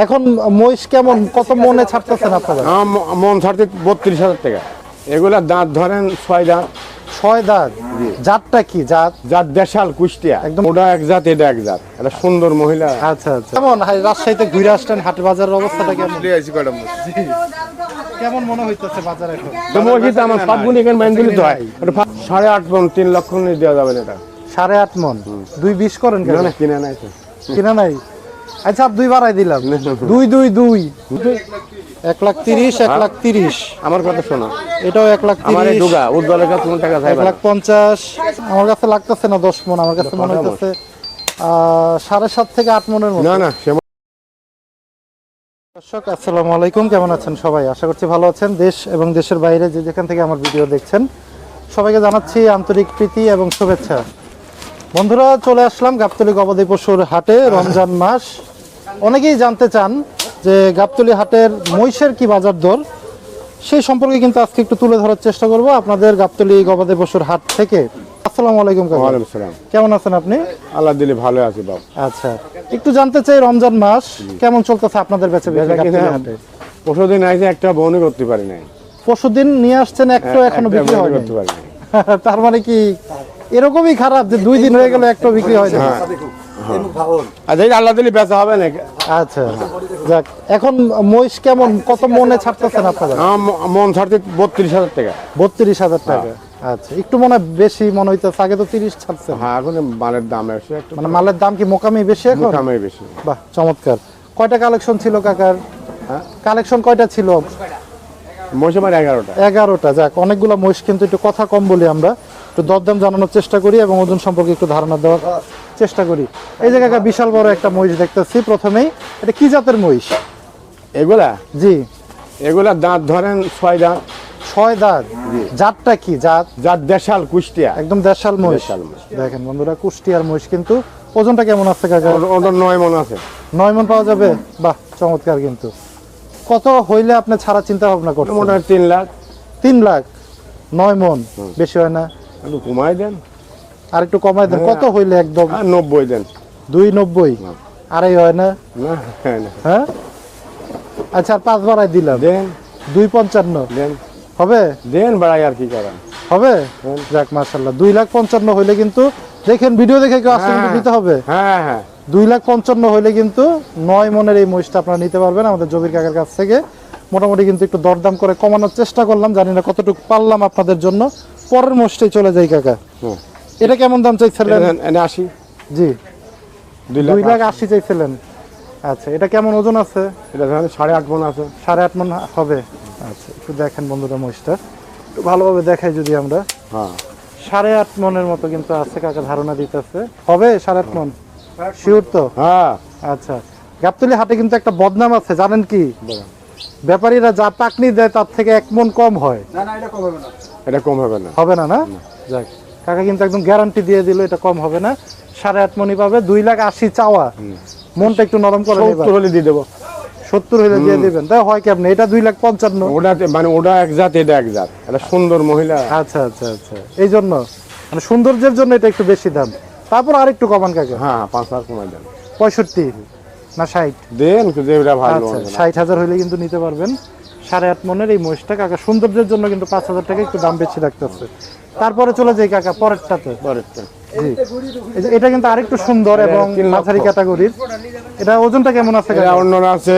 এখন মহিষ কেমন, কত মনে ছাড়তেছেন আপনারা? মন ছাড়তে 32,000 টাকা। এগুলা দাঁত ধরেন 6 দাঁত। 6 দাঁত। জাতটা কি জাত? জাত দেশাল কুষ্টিয়া, একদম ওটা এক জাত এটা এক জাত। এটা সুন্দর মহিলা। আচ্ছা আচ্ছা। কেমন রাজশাহীতে ঘুরে আসলেন, হাট বাজারের অবস্থাটা কেমন? কেমন মনে হইতেছে বাজার এখন? তো মসজিদ আমার সবগুলি এখানে মাইনগুলি তো হয়। 8.5 মন 3 লক্ষ নিয়ে দেওয়া যাবে না এটা। 8.5 মন 2.20 করেন কেন? না কিনা নাই তো। কিনা নাই। আচ্ছা 2 বাড়াই দিলাম। 2 1,30,000 1,30,000। আমার কথা শোনো, এটাও 1,30,000। আমার এই ডুগা উদ্দলের কাছে কোন টাকা চাইবা? 1,50,000। আমার কাছে লাগতেছে না 10 মন, আমার কাছে মনে হইতেছে 7.5 থেকে 8 মনের মতো। না না। দর্শক আসসালামু আলাইকুম, কেমন আছেন সবাই? আশা করছি ভালো আছেন। দেশ এবং দেশের বাইরে যে যেখান থেকে আমার ভিডিও দেখছেন সবাইকে জানাচ্ছি আন্তরিক প্রীতি এবং শুভেচ্ছা। বন্ধুরা, চলে আসলাম গাবতলী গবাদি পশুর হাটে। রমজান মাস, অনেকেই জানতে চান যে গাবতলী হাটের মহিষের কি বাজার দর, সেই সম্পর্কে কিন্তু আজকে একটু তুলে ধরার চেষ্টা করব আপনাদের গাবতলী গবাদি পশুর হাট থেকে। আসসালামু আলাইকুম কাকা। ওয়ালাইকুম আসসালাম। কেমন আছেন আপনি? আল্লাহ দিলে ভালো আছি বাবা। আচ্ছা, একটু জানতে চাই রমজান মাস কেমন চলতেছে আপনাদের বেচে বিক্রি গাবতলী হাটে? পরশুদিন আইছে একটা বউনি করতে পারি নাই। পরশুদিন নিয়ে আসছেন, একটা এখনো বিক্রি হয়নি। করতে পারি নাই। তার মানে কি এরকমই খারাপ যে 2 দিন হয়ে গেল একটা বিক্রি হয়নি? আচ্ছা, এই আল্লাহ দিলে বেচা হবে না। আচ্ছা যাক, এখন মহিষ কেমন, কত মনে ছাড়তেছেন আপনারা? মন ছাড়তে 32,000 টাকা। 32,000 টাকা। আচ্ছা, একটু মনে বেশি মনে হইতেছে, আগে তো 30 ছাড়ছে। হ্যাঁ, এখন মালের দাম একটু মানে মালের দাম কি মোকামি বেশি এখন? মোকামে বেশি। বাহ, চমৎকার। কয়টা কালেকশন ছিল কাকার? হ্যাঁ, কালেকশন কয়টা ছিল? মহিষ আমার 11টা। 11টা। যাক, অনেকগুলো মহিষ, কিন্তু একটু কথা কম বলি আমরা, একটু দরদাম জানানোর চেষ্টা করি এবং ওজন সম্পর্কে একটু ধারণা দেওয়ার চেষ্টা করি। এই যে কাকা, বিশাল বড় একটা মহিষ দেখতেছি প্রথমেই। এটা কি জাতের মহিষ? এগুলা জি, এগুলা দাঁত ধরেন 6 দাঁত। 6 দাঁত। জাতটা কি জাত? জাত দেশাল কুষ্টিয়া, একদম দেশাল মহিষ। দেশাল মহিষ। দেখেন বন্ধুরা, কুষ্টিয়ার মহিষ। কিন্তু ওজনটা কেমন আছে কাকা? ওটা 9 মন আছে। 9 মন পাওয়া যাবে? বাহ, চমৎকার। কিন্তু কত হইলে আপনি ছাড়া চিন্তা ভাবনা করছেন? মোটামুটি 3 লাখ। 3 লাখ 9 মন বেশি হয় না? একটু কমাই দেন। আর একটু কমাই দেন। কত হইলে একদম? 90 দেন। 2,90? আড়াই হয় না? না না। হ্যাঁ, আচ্ছা, আর 5 বাড়াই দিলাম। দেন 2,55 দেন হবে? দেন বাড়াই আর কি করেন। হবে? যাক, মাশাআল্লাহ। 2,55,000 হইলে কিন্তু, দেখেন ভিডিও দেখে কেউ আসলে কিন্তু দিতে হবে। হ্যাঁ হ্যাঁ। 2,55,000 হইলে কিন্তু 9 মনের এই মহিষটা আপনারা নিতে পারবেন আমাদের জবির কাকার কাছ থেকে। মোটামুটি কিন্তু একটু দরদাম করে কমানোর চেষ্টা করলাম, জানি না কতটুকু পারলাম আপনাদের জন্য। পরের মহিষটাই চলে যাই কাকা। এটা কেমন দাম চাইছিলেন? 80। জি, 2,80,000 চাইছিলেন। আচ্ছা, এটা কেমন ওজন আছে? এটা ধরেন 8.5 মন আছে। 8.5 মন হবে। আচ্ছা, একটু দেখেন বন্ধুরা মহিষটা, একটু ভালোভাবে দেখাই যদি আমরা। হ্যাঁ, 8.5 মনের মতো কিন্তু আছে কাকা, ধারণা দিতেছে। হবে 8.5 মন? শিওর তো? হ্যাঁ। আচ্ছা, গাবতলী হাটে কিন্তু একটা বদনাম আছে, জানেন কি? ব্যাপারীরা যা পাকনি দেয় তার থেকে 1 মন কম হয়। এটা কম হবে না। হবে না? না, যাক, কাকা কিন্তু একদম গ্যারান্টি দিয়ে দিল এটা কম হবে না। 8.5 মনই পাবে। 2,80,000 চাওয়া, মনটা একটু নরম করে নেবেন। 70 হলে দিয়ে দেবো। 70 হলে দিয়ে দিবেন? তাই হয় কেমনে? এটা 2,55,000। ওটা মানে ওটা এক জাত এটা এক জাত। এটা সুন্দর মহিলা। আচ্ছা আচ্ছা আচ্ছা, এই জন্য মানে সৌন্দর্যের জন্য এটা একটু বেশি দাম। তারপর আর একটু কমান কাকা। হ্যাঁ, 5 লাখ কমাই দেন। 65 না 60? দেন যেটা ভালো। আচ্ছা, 60,000 হলে কিন্তু নিতে পারবেন 8.5 মনের এই মহিষটা কাকা। সৌন্দর্যের জন্য কিন্তু 5,000 টাকা একটু দাম বেশি রাখতেছে। তারপরে চলে যাই কাকা পরেরটাতে। জি, এটা কিন্তু আরেকটু সুন্দর এবং মাঝারি ক্যাটাগরির। এটা ওজনটা কেমন আছে কাকা? অন্য আছে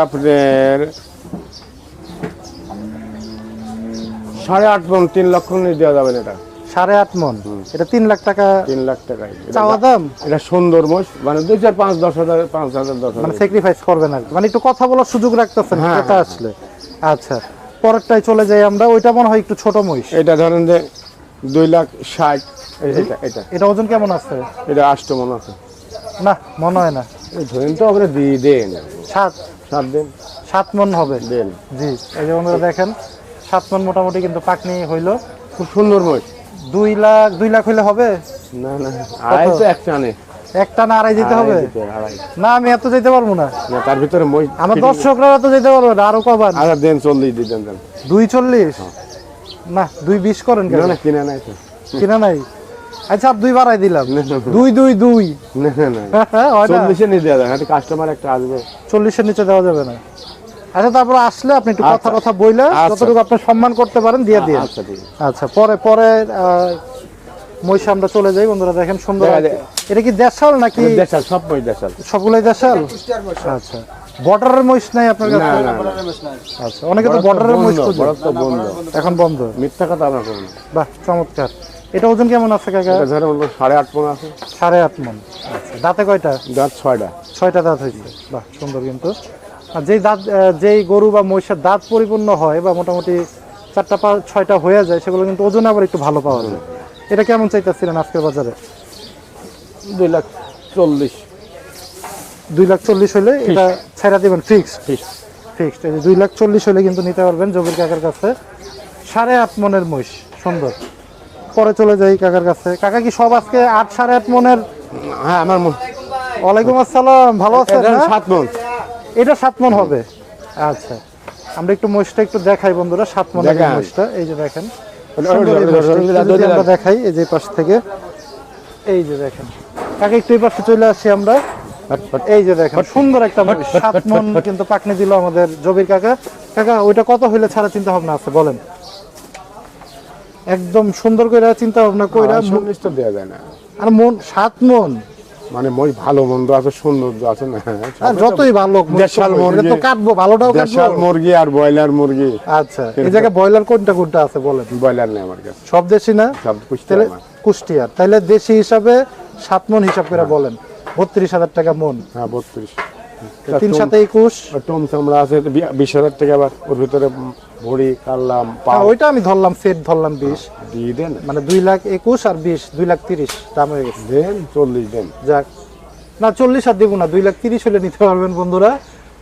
আপনার 8.5 মন 3 লক্ষ নিয়ে দেওয়া যাবে না এটা। 8.5 মন? এটা 3 লাখ টাকা 3 লাখ টাকায় চাওয়া দাম। এটা সুন্দর মোষ, মানে 2, 4, 5, 10,000, 5,000, 10,000 মানে স্যাক্রিফাইস করবেন আর কি, মানে একটু কথা বলার সুযোগ রাখতেছেন এটা আসলে। আচ্ছা, পরেরটাই চলে যাই আমরা। ওইটা মনে হয় একটু ছোট মহিষ। এটা ধরেন যে 2,60,000। এটা ওজন কেমন আছে? এটা 8 মন আছে। না, মনে হয় না। ধরেন তো আমরা দিয়ে দেন 7 দেন। 7 মন হবে? দেন। জি, এই যে বন্ধুরা দেখেন, 7 মন মোটামুটি কিন্তু পাকনি হইলো। খুব সুন্দর মোষ। 2 লাখ হইলে হবে? না না, আড়াই তো এক টানে। একটা না আড়াই দিতে হবে? না, আমি এত যেতে পারবো না। তার ভিতরে মই আমার দর্শকরা তো যেতে পারবে না, আরো কমান। আচ্ছা দেন 40 দিতেন। 2,40? না, 2,20 করেন কেন? না কিনা নাই তো। কিনা নাই? আচ্ছা, 2 বাড়াই দিলাম। 2,22। না না না, 40 নিয়ে দেওয়া যায়। কাস্টমার একটা আসবে। 40-এর নিচে দেওয়া যাবে না। আচ্ছা, তারপর আসলে আপনি একটু আচ্ছা। কথা বইলে আচ্ছা। যতটুকু আপনি সম্মান করতে পারেন দিয়ে দিয়ে। আচ্ছা ঠিক আছে। আচ্ছা, পরে মহিষে আমরা চলে যাই। বন্ধুরা দেখেন সুন্দর। দেখা যায়। এটা কি দেশাল নাকি? দেশাল, সব মহিষ দেশাল। সবগুলাই দেশাল? আচ্ছা, বর্ডারের মহিষ নাই আপনার কাছে? না, না, আচ্ছা, অনেকে তো বর্ডারের মহিষ খুঁজে। বড় তো বন্ধ, এখন বন্ধ। মিথ্যা কথা আমরা করব না। বাহ, চমৎকার। এটা ওজন কেমন আছে কাকা? এটা ধরে বলবো 8.5 মণ আছে। 8.5 মণ। আচ্ছা, দাঁতে কয়টা? দাঁত 6টা। 6টা দাঁত হয়েছে। বাহ, সুন্দর। কিন্তু আর যেই দাঁত, যেই গরু বা মহিষের দাঁত পরিপূর্ণ হয় বা মোটামুটি 4টা 6টা হয়ে যায়, সেগুলো কিন্তু ওজনে আবার একটু ভালো পাওয়া যায়। এটা কেমন চাইতেছিলেন আজকের বাজারে? 2,40,000। 2,40,000 হলে এটা ছেড়া দিবেন? ফিক্সড? ঠিক। ফিক্সড। এই যে 2,40,000 হলে কিন্তু নিতে পারবেন জবির কাকার কাছে। 8.5 মণের মহিষ, সুন্দর। পরে চলে যাই কাকার কাছে। কাকা কি সব আজকে 8-8.5 মণের? হ্যাঁ, আমার ওয়ালাইকুম আসসালাম, ভালো আছেন? এটা না? 7 মণ। এটা 7 মণ হবে। আচ্ছা, আমরা একটু মহিষটা একটু দেখাই বন্ধুরা। 7 মণের দেখান। মহিষটা এই যে দেখেন। সুন্দর এই মহিষটা। একটু যদি আমরা দেখাই এই যে পাশ থেকে, এই যে দেখেন। কাকা একটু এই পাশে চলে আসি আমরা। এই যে দেখেন সুন্দর একটা মহিষ। 7 মণ কিন্তু পাকনি দিল আমাদের জবির কাকা। কাকা ওইটা কত হইলে ছাড়া চিন্তা ভাবনা আছে বলেন? একদম সুন্দর করে চিন্তা ভাবনা কইরা। সন্নিষ্ঠ দেওয়া যায় না। আর মন 7 মণ মানে মই ভালো মন্দ আছে, সৌন্দর্য আছে না। আর যতই ভালো দেশাল মুরগি, এটা তো কাটবো, ভালোটাও দেশাল কাটবো। মুরগি আর ব্রয়লার মুরগি। আচ্ছা, এই জায়গায় ব্রয়লার কোনটা আছে বলেন? ব্রয়লার নেই আমার কাছে, সব দেশি না? সব কুষ্টি তাহলে আমার। কুষ্টিয়ার। তাহলে দেশি হিসাবে 7 মণ হিসাব করে বলেন। 32,000 টাকা মণ। হ্যাঁ 32। 3 সাথে 21। টম চামড়া আছে 20,000 টাকা। আবার ওর ভিতরে ভড়ি কাটলাম পা। ওইটা আমি ধরলাম, সেট ধরলাম 20। দিয়ে দেন। মানে 2,21,000 আর 20, 2,30,000 দাম হয়ে গেছে। দেন 40 দেন। যাক, না 40 আর দিব না, 2,30,000 হলে নিতে পারবেন বন্ধুরা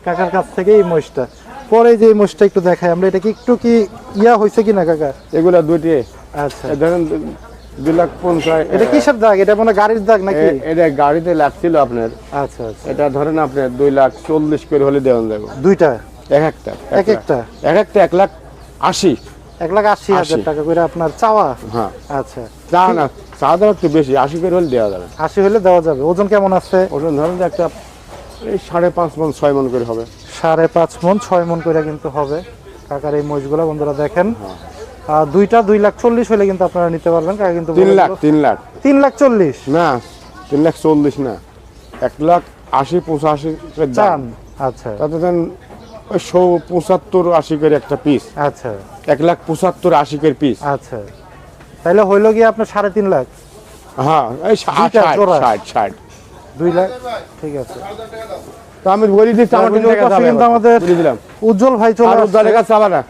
কাকার কাছ থেকে এই মহিষটা। পরে যে এই মহিষটা একটু দেখাই আমরা। এটা কি একটু কি ইয়া হয়েছে কিনা কাকা? এগুলা দুইটি। আচ্ছা, ধরেন 2,50,000। এটা কিসের দাগ? এটা মানে গাড়ির দাগ নাকি? এটা গাড়িতে লাগছিল আপনার। আচ্ছা আচ্ছা, এটা ধরেন আপনার 2,40,000 করে হলে দেওয়া যাবে। দুইটা এক একটা। এক একটা 1,80,000। 1,80,000 টাকা করে আপনার চাওয়া? হ্যাঁ। আচ্ছা, চা না, চা দেওয়া একটু বেশি, 80 করে হলে দেওয়া যাবে। 80 হলে দেওয়া যাবে। ওজন কেমন আছে? ওজন ধরেন যে একটা এই 5.5 মণ 6 মণ করে হবে। 5.5 মণ 6 মণ করে কিন্তু হবে কাকার এই মহিষগুলো বন্ধুরা দেখেন। দুইটা 2,40,000 হলে কিন্তু আপনারা নিতে পারবেন। কাকা কিন্তু 3 লাখ। 3,40,000 না 3,40,000 না, 1,80,85 করে দাম। চান? আচ্ছা তাতে দেন 75-80 করে একটা পিস। আচ্ছা 1,75,80 করে পিস। আচ্ছা, তাহলে হইলো গিয়ে আপনার 3.5 লাখ। হ্যাঁ, এই দুইটা জোড়া। 60। 2 লাখ, ঠিক আছে। তো আমি বলি দিচ্ছি আমার ওই পাশে কিন্তু আমাদের বলে দিলাম। উজ্জ্বল ভাই চলে আর আসছে। উদ্ধারের কাছে চাবা না।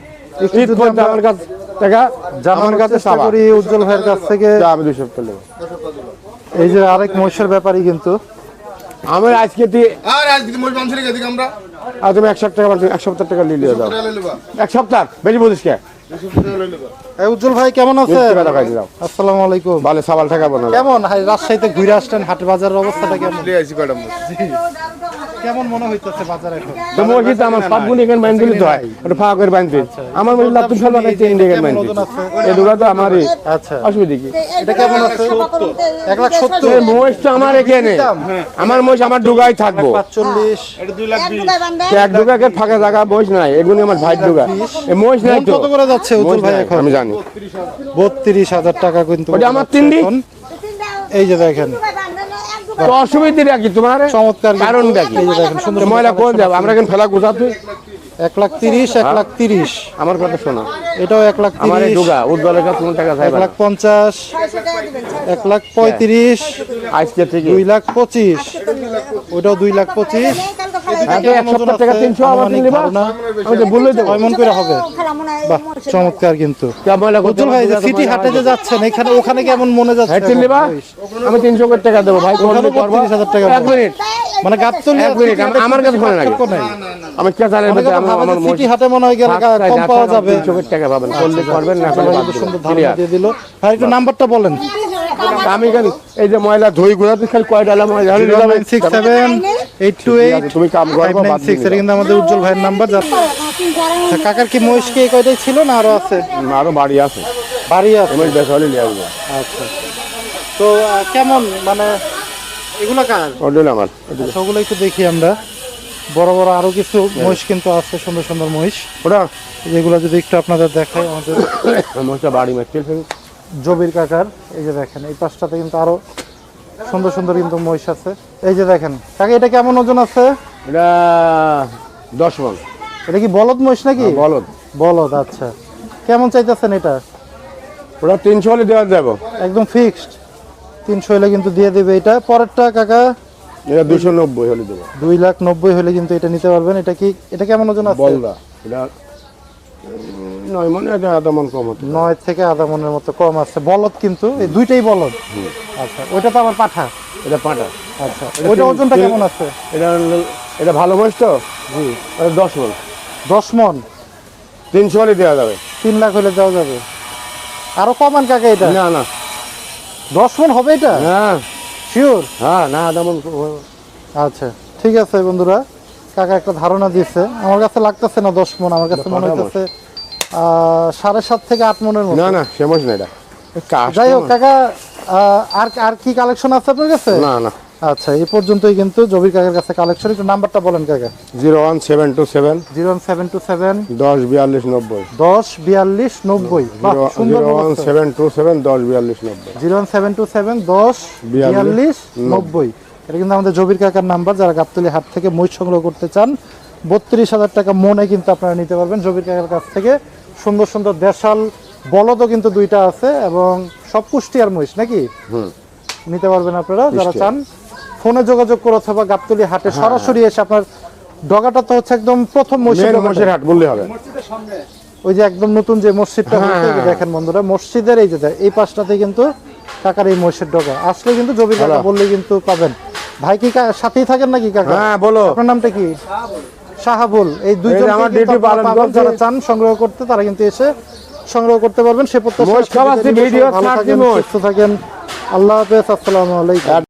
একটু ঈদ যদি করতে আমরা আমার কাছে টাকা জানার আমার কাছে চেষ্টা চাবা। করি উজ্জ্বল ভাইয়ের কাছ থেকে। যা, আমি 200 টাকা দেবো। এই যে আরেক মহিষের ব্যাপারই কিন্তু। আমার আজকে দিয়ে আর আজকে মোট মাংস রেখে দিকে আমরা আর তুমি 1 সপ্তাহ টাকা 1 সপ্তাহ টাকা নিয়ে যাও। টাকা লইবা 1 সপ্তাহ বেশি বলিস কে? 200 টাকা লইবা এই উজ্জ্বল ভাই কেমন আছে? মিথ্যে কথা কইতে দাও। আসসালামু আলাইকুম। ভালো সাবাল টাকা বানাও। কেমন রাজশাহীতে ঘুরে আসছেন, হাট বাজারের অবস্থাটা কেমন? লিয়ে আইছি কয়টা মোট কেমন মনে হইতেছে বাজার এখন? তো মসজিদ আমার সবগুলো এখানে বাইন দিলে তো হয়, ওটা ফাঁকা করে বাইন দিই। আমার মসজিদ লাতুন ফেল বানাইছে ইন্ডিয়ান বাইন দিই। এই দুটো তো আমারই। আচ্ছা, অসুবিধা কি? এটা কেমন আছে? 1,70,000। এই মহিষ তো আমার এখানে। আমার মহিষ আমার ডুগাই থাকবো। 45। এটা 2,20,000 তো এক ডুগাকে ফাঁকা জায়গা মহিষ নাই, এগুলি আমার ভাই ডুগা। এই মহিষ নাই তো। কত করে যাচ্ছে উজ্জ্বল মহিষ ভাই নাই, এখন? আমি জানি। 32,000 টাকা কিন্তু। ওটা আমার 3 দিন। এই যে দেখেন তো অসুবিধা কি তোমার? চমৎকার কারণটা কি? এই যে দেখেন সুন্দর তো ময়লা কোন যাবে? আমরা এখানে ফেলা গোছাতে। 1,30,000, 1,30,000। আমার কথা শোনো, এটাও আমার এই 1,30,000, ডুগা উদ্দলের কাছে কোনো টাকা চাইবা না। 1,50,000, 1,35,000, আজকে থেকে 2,25,000। ওইটাও 2,25,000। হ্যাঁ, তো 1 সপ্তাহ টাকা 300 আমার দিন দিবা। আমি তো বললেই দেবো। 6 মণ করে হবে। বাহ, চমৎকার কিন্তু। কে ময়লা করতে উজ্জ্বল ভাই যে সিটি হাটে যে যাচ্ছেন এখানে ওখানে কেমন মনে যাচ্ছে? হ্যাঁ, চিনলি বা? আমি 300 করে টাকা দেবো ভাই। ওখানেও করবো, করবো। 32,000 টাকা। 1 মিনিট, মানে গাবতলী 1 মিনিট, আমার কাছে ফোন লাগে। আমি কে জানি আমার সিটি হাটে মনে হয় গেলে কম পাওয়া যাবে। 300 করে টাকা পাবেন, করলে করবেন না করলে বাদ দিবেন। সুন্দর ধারণা দিয়ে দিল ভাই। একটু নাম্বারটা বলেন। আমি কেন এই যে ময়লা ধুই ঘুরাতে খালি কয় ডালা ময়লা হলে নিলাম। 0967-828-596। তুমি কাম করবো, বাদ দিবি। এটা কিন্তু আমাদের উজ্জ্বল ভাইয়ের নাম্বার। আচ্ছা, কাকার কি মহিষ কি এই কয়টাই ছিল না আরো আছে? আরো বাড়ি আছে, বাড়ি আছে। তুমি বেশ হলে নিয়ে আসবো। আচ্ছা, তো কেমন মানে এগুলো কার? ওটা আমার আচ্ছা, ওগুলো একটু দেখি আমরা। বড় বড় আরো কিছু মহিষ কিন্তু আছে, সুন্দর সুন্দর মহিষ, ওটা যেগুলো যদি একটু আপনাদের দেখাই আমাদের মহিষটা বাড়ি মারতে জবির কাকার। এই যে দেখেন এই পাশটাতে কিন্তু আরো সুন্দর সুন্দর কিন্তু মহিষ আছে। এই যে দেখেন কাকা, এটা কেমন ওজন আছে? এটা 10 মণ। এটা কি বলদ মহিষ নাকি? বলদ। বলদ, আচ্ছা। কেমন চাইতেছেন এটা? ওটা 300 হলে দেওয়া যাবে। একদম ফিক্সড 300 হলে কিন্তু দিয়ে দেবে। এটা পরেরটা কাকা এটা 290 হলে দেবো। 2,90,000 হলে কিন্তু এটা নিতে পারবেন। এটা কি, এটা কেমন ওজন আছে? বলদা এটা 9 মণ, এটা আধা মণ কম হতে। 9 থেকে আধা মনের মতো কম আছে। বলদ কিন্তু এই দুইটাই বলদ। আচ্ছা, ওইটা তো আবার পাঠা। এটা পাটা। আচ্ছা, ওইটা ওজনটা কেমন আছে? এটা ভালো মহিষ তো। জি, 10 মণ। 10 মন। 300 হলে দেওয়া যাবে। 3 লাখ হলে দেওয়া যাবে। আরো কমান কাকা এটা? না না 10 মন হবে এটা? হ্যাঁ শিওর? হ্যাঁ, না আধা মণ। আচ্ছা ঠিক আছে বন্ধুরা, কাকা একটা ধারণা দিয়েছে। আমার কাছে লাগতেছে না 10 মন, আমার কাছে মনে হইতেছে 7.5 থেকে 8 মনের মতো। না না সে মহিষ না এটা। যাই হোক কাকা, আর আর কি কালেকশন আছে আপনার কাছে? না না। আচ্ছা, এই পর্যন্তই কিন্তু জবির কাকার কাছে কালেকশন। একটু নাম্বারটা বলেন কাকা। 01727 01727 10 42 90। 10 42 90। বাহ, সুন্দর বলছো। 01727 10 42 90। 01727 10 42 90। এটা কিন্তু আমাদের জবির কাকার নাম্বার। যারা গাবতলী হাট থেকে মহিষ সংগ্রহ করতে চান 32,000 টাকা মনে কিন্তু আপনারা নিতে পারবেন জবির কাকার কাছ থেকে। সুন্দর সুন্দর দেশাল বলদও কিন্তু দুইটা আছে এবং সব কুষ্টিয়ার মহিষ নাকি? নিতে পারবেন আপনারা যারা চান। ফোনে যোগাযোগ করে অথবা গাবতলী হাটে সরাসরি এসে, আপনার ডগাটা তো হচ্ছে একদম প্রথম মহিষের হাট বললে হবে। ওই যে একদম নতুন যে মসজিদটা হচ্ছে, এই যে দেখেন বন্ধুরা, মসজিদের এই যে এই পাশটাতে কিন্তু কাকার এই মহিষের ডগা। আসলে কিন্তু জবির কাকা বললে কিন্তু পাবেন। ভাই কি সাথেই থাকেন নাকি কাকা? হ্যাঁ বলো। আপনার নামটা কি? শাহাবুল। এই দুইজন আমার ডিউটি পালন করতে। যারা চান সংগ্রহ করতে তারা কিন্তু এসে সংগ্রহ করতে পারবেন। সে প্রত্যাশা মহিষ খাওয়াচ্ছি, ভিডিও ভালো ছাড়ছি থাকেন, মহিষ। সুস্থ থাকেন। আল্লাহ হাফেজ, আসসালামু আলাইকুম।